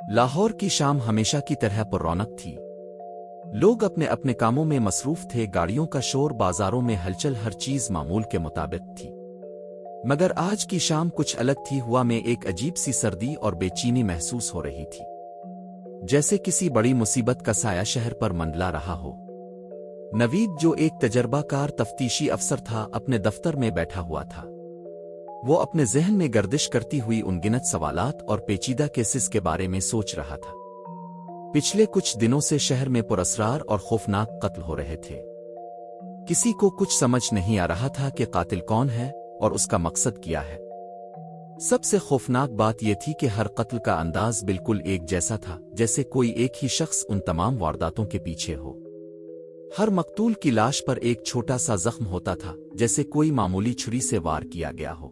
لاہور کی شام ہمیشہ کی طرح پر رونق تھی۔ لوگ اپنے اپنے کاموں میں مصروف تھے، گاڑیوں کا شور، بازاروں میں ہلچل، ہر چیز معمول کے مطابق تھی۔ مگر آج کی شام کچھ الگ تھی۔ ہوا میں ایک عجیب سی سردی اور بے چینی محسوس ہو رہی تھی، جیسے کسی بڑی مصیبت کا سایہ شہر پر منڈلا رہا ہو۔ نوید، جو ایک تجربہ کار تفتیشی افسر تھا، اپنے دفتر میں بیٹھا ہوا تھا۔ وہ اپنے ذہن میں گردش کرتی ہوئی ان گنت سوالات اور پیچیدہ کیسز کے بارے میں سوچ رہا تھا۔ پچھلے کچھ دنوں سے شہر میں پراسرار اور خوفناک قتل ہو رہے تھے۔ کسی کو کچھ سمجھ نہیں آ رہا تھا کہ قاتل کون ہے اور اس کا مقصد کیا ہے۔ سب سے خوفناک بات یہ تھی کہ ہر قتل کا انداز بالکل ایک جیسا تھا، جیسے کوئی ایک ہی شخص ان تمام وارداتوں کے پیچھے ہو۔ ہر مقتول کی لاش پر ایک چھوٹا سا زخم ہوتا تھا، جیسے کوئی معمولی چھری سے وار کیا گیا ہو۔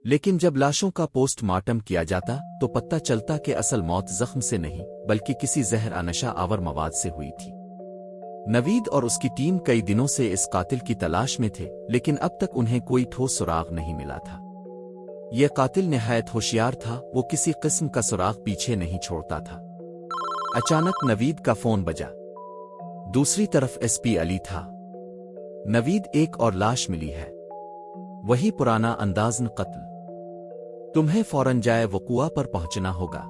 لیکن جب لاشوں کا پوسٹ مارٹم کیا جاتا تو پتہ چلتا کہ اصل موت زخم سے نہیں بلکہ کسی زہر نشہ آور مواد سے ہوئی تھی۔ نوید اور اس کی ٹیم کئی دنوں سے اس قاتل کی تلاش میں تھے، لیکن اب تک انہیں کوئی ٹھوس سراغ نہیں ملا تھا۔ یہ قاتل نہایت ہوشیار تھا، وہ کسی قسم کا سراغ پیچھے نہیں چھوڑتا تھا۔ اچانک نوید کا فون بجا۔ دوسری طرف ایس پی علی تھا۔ نوید، ایک اور لاش ملی ہے، وہی پرانا انداز قتل، تمہیں فوراً جائے وقوع پر پہنچنا ہوگا۔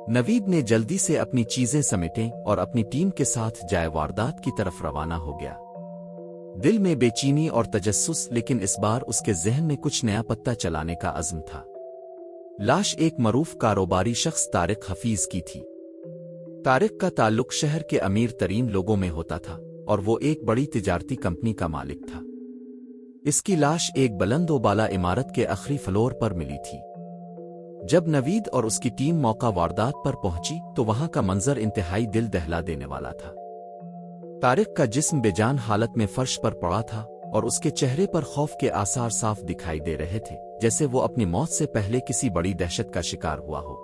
نوید نے جلدی سے اپنی چیزیں سمیٹیں اور اپنی ٹیم کے ساتھ جائے واردات کی طرف روانہ ہو گیا۔ دل میں بے چینی اور تجسس، لیکن اس بار اس کے ذہن میں کچھ نیا پتہ چلانے کا عزم تھا۔ لاش ایک معروف کاروباری شخص طارق حفیظ کی تھی۔ طارق کا تعلق شہر کے امیر ترین لوگوں میں ہوتا تھا اور وہ ایک بڑی تجارتی کمپنی کا مالک تھا۔ اس کی لاش ایک بلند و بالا عمارت کے آخری فلور پر ملی تھی۔ جب نوید اور اس کی ٹیم موقع واردات پر پہنچی تو وہاں کا منظر انتہائی دل دہلا دینے والا تھا۔ طارق کا جسم بے جان حالت میں فرش پر پڑا تھا اور اس کے چہرے پر خوف کے آثار صاف دکھائی دے رہے تھے، جیسے وہ اپنی موت سے پہلے کسی بڑی دہشت کا شکار ہوا ہو۔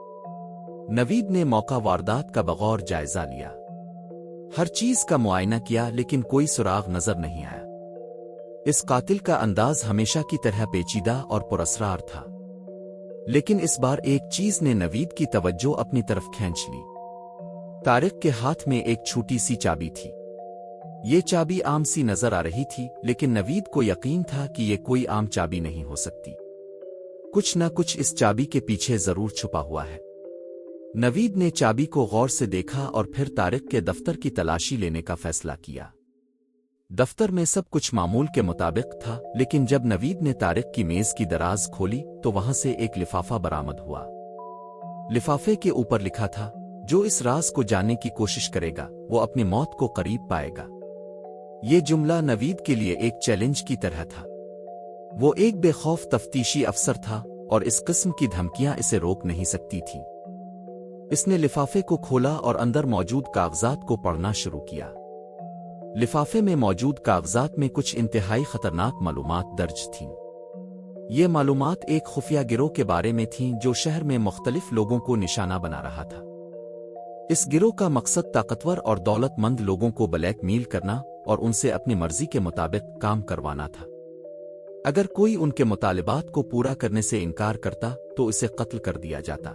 نوید نے موقع واردات کا بغور جائزہ لیا، ہر چیز کا معائنہ کیا، لیکن کوئی سراغ نظر نہیں آیا۔ اس قاتل کا انداز ہمیشہ کی طرح پیچیدہ اور پراسرار تھا، لیکن اس بار ایک چیز نے نوید کی توجہ اپنی طرف کھینچ لی۔ طارق کے ہاتھ میں ایک چھوٹی سی چابی تھی۔ یہ چابی عام سی نظر آ رہی تھی، لیکن نوید کو یقین تھا کہ یہ کوئی عام چابی نہیں ہو سکتی۔ کچھ نہ کچھ اس چابی کے پیچھے ضرور چھپا ہوا ہے۔ نوید نے چابی کو غور سے دیکھا اور پھر طارق کے دفتر کی تلاشی لینے کا فیصلہ کیا۔ دفتر میں سب کچھ معمول کے مطابق تھا، لیکن جب نوید نے طارق کی میز کی دراز کھولی تو وہاں سے ایک لفافہ برآمد ہوا۔ لفافے کے اوپر لکھا تھا، جو اس راز کو جاننے کی کوشش کرے گا وہ اپنی موت کو قریب پائے گا۔ یہ جملہ نوید کے لیے ایک چیلنج کی طرح تھا۔ وہ ایک بے خوف تفتیشی افسر تھا اور اس قسم کی دھمکیاں اسے روک نہیں سکتی تھیں۔ اس نے لفافے کو کھولا اور اندر موجود کاغذات کو پڑھنا شروع کیا۔ لفافے میں موجود کاغذات میں کچھ انتہائی خطرناک معلومات درج تھیں۔ یہ معلومات ایک خفیہ گروہ کے بارے میں تھیں جو شہر میں مختلف لوگوں کو نشانہ بنا رہا تھا۔ اس گروہ کا مقصد طاقتور اور دولت مند لوگوں کو بلیک میل کرنا اور ان سے اپنی مرضی کے مطابق کام کروانا تھا۔ اگر کوئی ان کے مطالبات کو پورا کرنے سے انکار کرتا تو اسے قتل کر دیا جاتا۔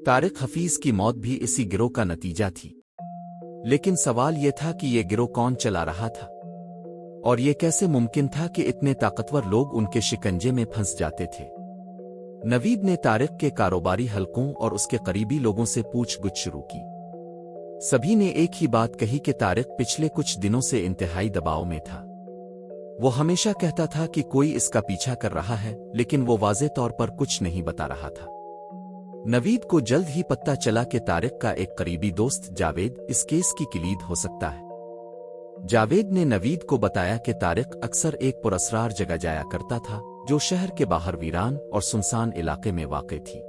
طارق حفیظ کی موت بھی اسی گروہ کا نتیجہ تھی، لیکن سوال یہ تھا کہ یہ گروہ کون چلا رہا تھا، اور یہ کیسے ممکن تھا کہ اتنے طاقتور لوگ ان کے شکنجے میں پھنس جاتے تھے۔ نوید نے طارق کے کاروباری حلقوں اور اس کے قریبی لوگوں سے پوچھ گچھ شروع کی۔ سبھی نے ایک ہی بات کہی کہ طارق پچھلے کچھ دنوں سے انتہائی دباؤ میں تھا۔ وہ ہمیشہ کہتا تھا کہ کوئی اس کا پیچھا کر رہا ہے، لیکن وہ واضح طور پر کچھ نہیں بتا رہا تھا۔ نوید کو جلد ہی پتہ چلا کہ طارق کا ایک قریبی دوست جاوید اس کیس کی کلید ہو سکتا ہے۔ جاوید نے نوید کو بتایا کہ طارق اکثر ایک پراسرار جگہ جایا کرتا تھا جو شہر کے باہر ویران اور سنسان علاقے میں واقع تھی۔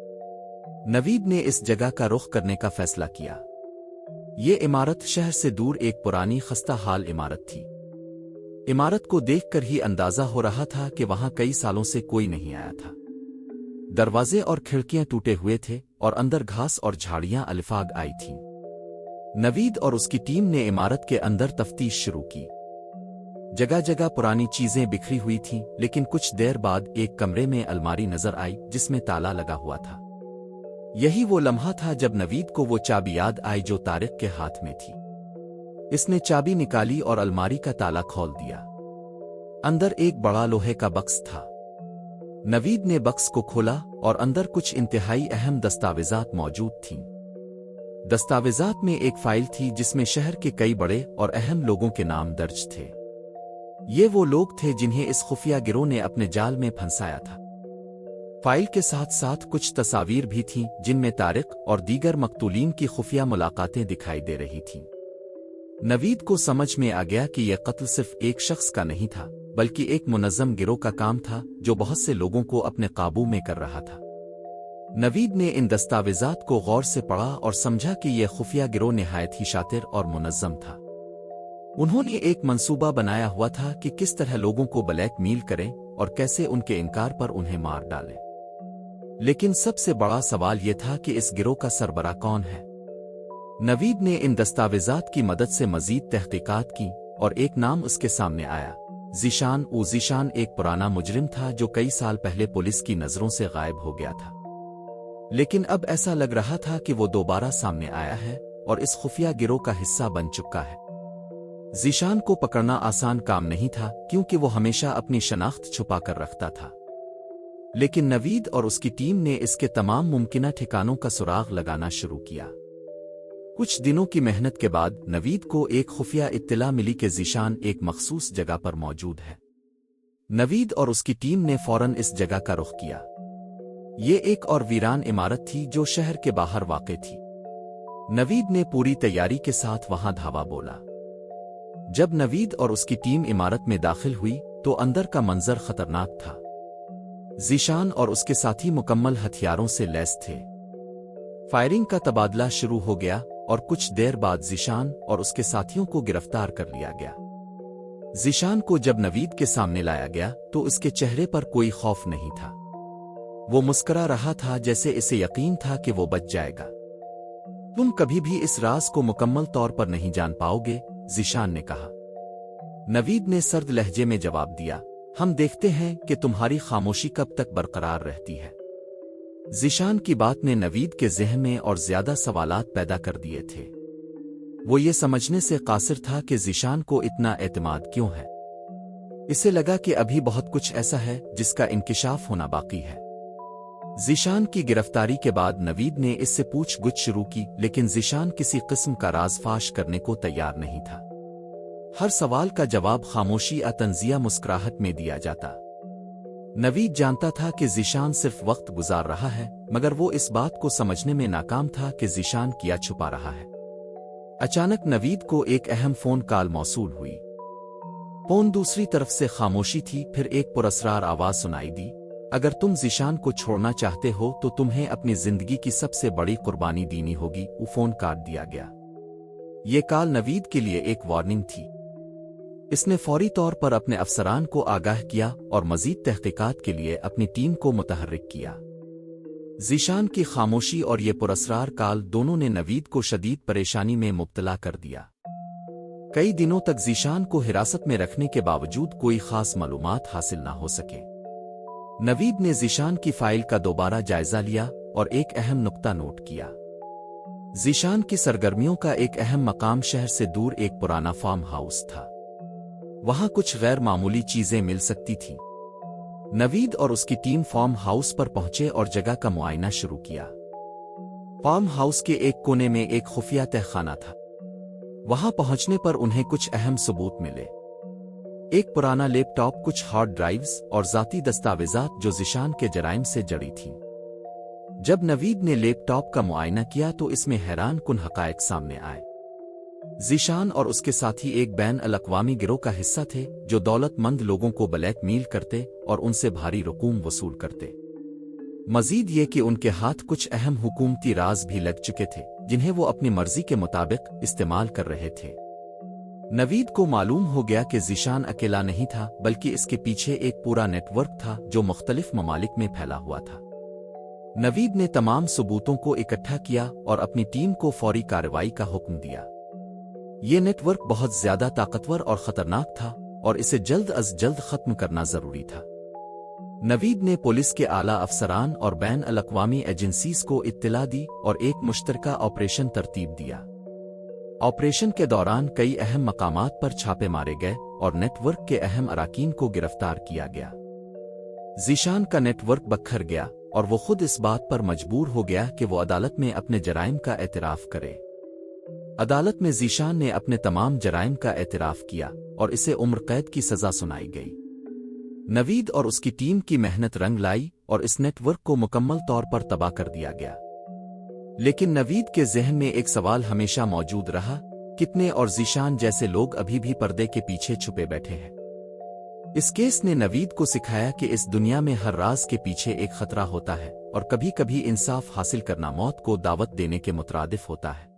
نوید نے اس جگہ کا رخ کرنے کا فیصلہ کیا۔ یہ عمارت شہر سے دور ایک پرانی خستہ حال عمارت تھی۔ عمارت کو دیکھ کر ہی اندازہ ہو رہا تھا کہ وہاں کئی سالوں سے کوئی نہیں آیا تھا۔ دروازے اور کھڑکیاں ٹوٹے ہوئے تھے اور اندر گھاس اور جھاڑیاں الفاگ آئی تھیں۔ نوید اور اس کی ٹیم نے عمارت کے اندر تفتیش شروع کی۔ جگہ جگہ پرانی چیزیں بکھری ہوئی تھیں، لیکن کچھ دیر بعد ایک کمرے میں الماری نظر آئی جس میں تالا لگا ہوا تھا۔ یہی وہ لمحہ تھا جب نوید کو وہ چابی یاد آئی جو طارق کے ہاتھ میں تھی۔ اس نے چابی نکالی اور الماری کا تالا کھول دیا۔ اندر ایک بڑا لوہے کا بکس تھا۔ نوید نے بکس کو کھولا اور اندر کچھ انتہائی اہم دستاویزات موجود تھیں۔ دستاویزات میں ایک فائل تھی جس میں شہر کے کئی بڑے اور اہم لوگوں کے نام درج تھے۔ یہ وہ لوگ تھے جنہیں اس خفیہ گروہ نے اپنے جال میں پھنسایا تھا۔ فائل کے ساتھ ساتھ کچھ تصاویر بھی تھیں جن میں طارق اور دیگر مقتولین کی خفیہ ملاقاتیں دکھائی دے رہی تھیں۔ نوید کو سمجھ میں آ گیا کہ یہ قتل صرف ایک شخص کا نہیں تھا بلکہ ایک منظم گروہ کا کام تھا جو بہت سے لوگوں کو اپنے قابو میں کر رہا تھا۔ نوید نے ان دستاویزات کو غور سے پڑھا اور سمجھا کہ یہ خفیہ گروہ نہایت ہی شاطر اور منظم تھا۔ انہوں نے ایک منصوبہ بنایا ہوا تھا کہ کس طرح لوگوں کو بلیک میل کریں اور کیسے ان کے انکار پر انہیں مار ڈالیں۔ لیکن سب سے بڑا سوال یہ تھا کہ اس گروہ کا سربراہ کون ہے؟ نوید نے ان دستاویزات کی مدد سے مزید تحقیقات کی اور ایک نام اس کے سامنے آیا، ذیشان۔ ذیشان ایک پرانا مجرم تھا جو کئی سال پہلے پولیس کی نظروں سے غائب ہو گیا تھا، لیکن اب ایسا لگ رہا تھا کہ وہ دوبارہ سامنے آیا ہے اور اس خفیہ گروہ کا حصہ بن چکا ہے۔ ذیشان کو پکڑنا آسان کام نہیں تھا کیونکہ وہ ہمیشہ اپنی شناخت چھپا کر رکھتا تھا، لیکن نوید اور اس کی ٹیم نے اس کے تمام ممکنہ ٹھکانوں کا سراغ لگانا شروع کیا۔ کچھ دنوں کی محنت کے بعد نوید کو ایک خفیہ اطلاع ملی کہ ذیشان ایک مخصوص جگہ پر موجود ہے۔ نوید اور اس کی ٹیم نے فوراً اس جگہ کا رخ کیا۔ یہ ایک اور ویران عمارت تھی جو شہر کے باہر واقع تھی۔ نوید نے پوری تیاری کے ساتھ وہاں دھاوا بولا۔ جب نوید اور اس کی ٹیم عمارت میں داخل ہوئی تو اندر کا منظر خطرناک تھا۔ ذیشان اور اس کے ساتھی مکمل ہتھیاروں سے لیس تھے۔ فائرنگ کا تبادلہ شروع ہو گیا اور کچھ دیر بعد ذیشان اور اس کے ساتھیوں کو گرفتار کر لیا گیا۔ ذیشان کو جب نوید کے سامنے لایا گیا تو اس کے چہرے پر کوئی خوف نہیں تھا۔ وہ مسکرا رہا تھا جیسے اسے یقین تھا کہ وہ بچ جائے گا۔ تم کبھی بھی اس راز کو مکمل طور پر نہیں جان پاؤ گے، ذیشان نے کہا۔ نوید نے سرد لہجے میں جواب دیا، ہم دیکھتے ہیں کہ تمہاری خاموشی کب تک برقرار رہتی ہے۔ ذیشان کی بات نے نوید کے ذہن میں اور زیادہ سوالات پیدا کر دیے تھے۔ وہ یہ سمجھنے سے قاصر تھا کہ ذیشان کو اتنا اعتماد کیوں ہے۔ اسے لگا کہ ابھی بہت کچھ ایسا ہے جس کا انکشاف ہونا باقی ہے۔ ذیشان کی گرفتاری کے بعد نوید نے اس سے پوچھ گچھ شروع کی، لیکن ذیشان کسی قسم کا راز فاش کرنے کو تیار نہیں تھا۔ ہر سوال کا جواب خاموشی یا تنزیہ مسکراہٹ میں دیا جاتا۔ نوید جانتا تھا کہ ذیشان صرف وقت گزار رہا ہے، مگر وہ اس بات کو سمجھنے میں ناکام تھا کہ ذیشان کیا چھپا رہا ہے۔ اچانک نوید کو ایک اہم فون کال موصول ہوئی۔ فون دوسری طرف سے خاموشی تھی، پھر ایک پراسرار آواز سنائی دی، اگر تم ذیشان کو چھوڑنا چاہتے ہو تو تمہیں اپنی زندگی کی سب سے بڑی قربانی دینی ہوگی۔ وہ فون کاٹ دیا گیا۔ یہ کال نوید کے لیے ایک وارننگ تھی۔ اس نے فوری طور پر اپنے افسران کو آگاہ کیا اور مزید تحقیقات کے لیے اپنی ٹیم کو متحرک کیا۔ ذیشان کی خاموشی اور یہ پراسرار کال دونوں نے نوید کو شدید پریشانی میں مبتلا کر دیا۔ کئی دنوں تک ذیشان کو حراست میں رکھنے کے باوجود کوئی خاص معلومات حاصل نہ ہو سکے۔ نوید نے ذیشان کی فائل کا دوبارہ جائزہ لیا اور ایک اہم نقطہ نوٹ کیا۔ ذیشان کی سرگرمیوں کا ایک اہم مقام شہر سے دور ایک پرانا فارم ہاؤس تھا۔ وہاں کچھ غیر معمولی چیزیں مل سکتی تھیں۔ نوید اور اس کی ٹیم فارم ہاؤس پر پہنچے اور جگہ کا معائنہ شروع کیا۔ فارم ہاؤس کے ایک کونے میں ایک خفیہ تہخانہ تھا۔ وہاں پہنچنے پر انہیں کچھ اہم ثبوت ملے۔ ایک پرانا لیپ ٹاپ، کچھ ہارڈ ڈرائیوز اور ذاتی دستاویزات جو ذیشان کے جرائم سے جڑی تھیں۔ جب نوید نے لیپ ٹاپ کا معائنہ کیا تو اس میں حیران کن حقائق سامنے آئے۔ ذیشان اور اس کے ساتھی ایک بین الاقوامی گروہ کا حصہ تھے جو دولت مند لوگوں کو بلیک میل کرتے اور ان سے بھاری رقوم وصول کرتے۔ مزید یہ کہ ان کے ہاتھ کچھ اہم حکومتی راز بھی لگ چکے تھے جنہیں وہ اپنی مرضی کے مطابق استعمال کر رہے تھے۔ نوید کو معلوم ہو گیا کہ ذیشان اکیلا نہیں تھا بلکہ اس کے پیچھے ایک پورا نیٹ ورک تھا جو مختلف ممالک میں پھیلا ہوا تھا۔ نوید نے تمام ثبوتوں کو اکٹھا کیا اور اپنی ٹیم کو فوری کارروائی کا حکم دیا۔ یہ نیٹ ورک بہت زیادہ طاقتور اور خطرناک تھا اور اسے جلد از جلد ختم کرنا ضروری تھا۔ نوید نے پولیس کے اعلیٰ افسران اور بین الاقوامی ایجنسیز کو اطلاع دی اور ایک مشترکہ آپریشن ترتیب دیا۔ آپریشن کے دوران کئی اہم مقامات پر چھاپے مارے گئے اور نیٹ ورک کے اہم اراکین کو گرفتار کیا گیا۔ ذیشان کا نیٹ ورک بکھر گیا اور وہ خود اس بات پر مجبور ہو گیا کہ وہ عدالت میں اپنے جرائم کا اعتراف کرے۔ عدالت میں ذیشان نے اپنے تمام جرائم کا اعتراف کیا اور اسے عمر قید کی سزا سنائی گئی۔ نوید اور اس کی ٹیم کی محنت رنگ لائی اور اس نیٹ ورک کو مکمل طور پر تباہ کر دیا گیا۔ لیکن نوید کے ذہن میں ایک سوال ہمیشہ موجود رہا، کتنے اور ذیشان جیسے لوگ ابھی بھی پردے کے پیچھے چھپے بیٹھے ہیں؟ اس کیس نے نوید کو سکھایا کہ اس دنیا میں ہر راز کے پیچھے ایک خطرہ ہوتا ہے اور کبھی کبھی انصاف حاصل کرنا موت کو دعوت دینے کے مترادف ہوتا ہے۔